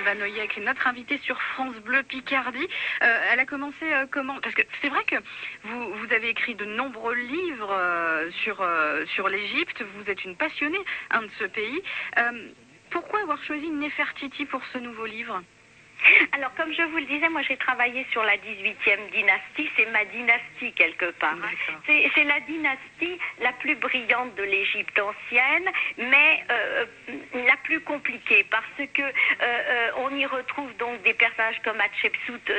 Vanoyek, notre invitée sur France Bleu Picardie. Elle a commencé comment? Parce que c'est vrai que vous avez écrit de nombreux livres sur l'Égypte. Vous êtes une passionnée de ce pays. Pourquoi avoir choisi Néfertiti pour ce nouveau livre? Alors, comme je vous le disais, moi j'ai travaillé sur la 18e dynastie, c'est ma dynastie quelque part. C'est la dynastie la plus brillante de l'Égypte ancienne, mais la plus compliquée, parce que on y retrouve donc des personnages comme Hatshepsut,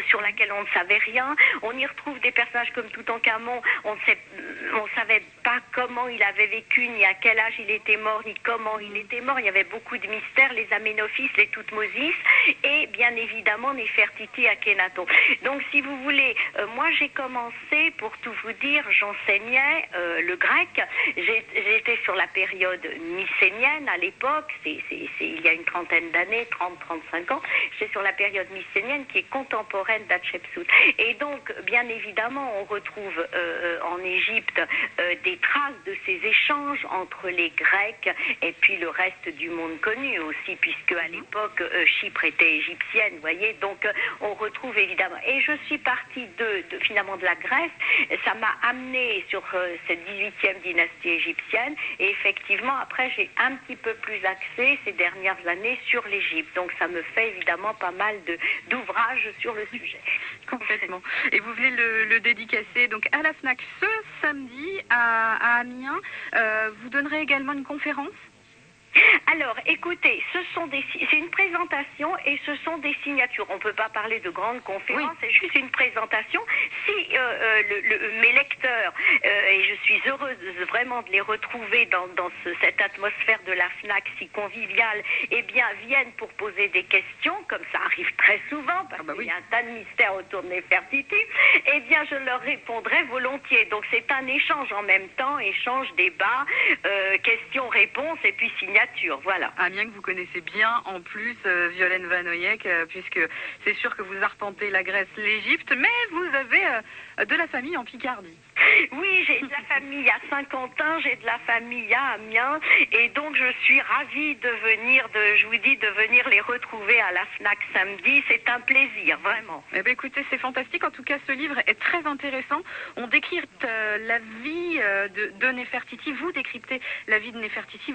sur laquelle on ne savait rien. On y retrouve des personnages comme Toutankhamon, on ne savait pas comment il avait vécu, ni à quel âge il était mort, ni comment il était mort. Il y avait beaucoup de mystères, les Aménophis, les Toutmosis, et bien évidemment Néfertiti Akhenaton. Donc si vous voulez, moi j'ai commencé, pour tout vous dire, j'enseignais le grec. J'étais sur la période mycénienne à l'époque, il y a une trentaine d'années, 30-35 ans. J'étais sur la période mycénienne qui est contemporaine d'Hatshepsut. Et donc bien évidemment on retrouve en Égypte des traces de ces échanges entre les Grecs et puis le reste du monde connu aussi, puisque à l'époque Chypre était égyptienne, vous voyez, donc on retrouve évidemment. Et je suis partie finalement de la Grèce, ça m'a amené sur cette 18e dynastie égyptienne, et effectivement après j'ai un petit peu plus axé ces dernières années sur l'Égypte, donc ça me fait évidemment pas mal d'ouvrages sur le sujet. Complètement. Et vous venez le dédicacer donc à la FNAC ce samedi à Amiens. Vous donnerez également une conférence? Alors, écoutez, c'est une présentation et ce sont des signatures. On ne peut pas parler de grandes conférences, oui. C'est juste une présentation. Si mes lecteurs, et je suis heureuse vraiment de les retrouver dans cette atmosphère de la FNAC si conviviale, eh bien, viennent pour poser des questions, comme ça arrive très souvent, parce qu'il y a un tas de mystères autour de Néfertiti, eh bien, je leur répondrai volontiers. Donc, c'est un échange en même temps, échange, débat, questions-réponses, et puis signature. Voilà. Amiens que vous connaissez bien en plus, Violaine Vanoyek, puisque c'est sûr que vous arpentez la Grèce, l'Égypte, mais vous avez de la famille en Picardie. Oui, j'ai de la famille à Saint-Quentin, j'ai de la famille à Amiens, et donc je suis ravie de venir les retrouver à la FNAC samedi. C'est un plaisir, vraiment. Eh bien, écoutez, c'est fantastique. En tout cas, ce livre est très intéressant. On décrypte la vie de Néfertiti. Vous décryptez la vie de Néfertiti.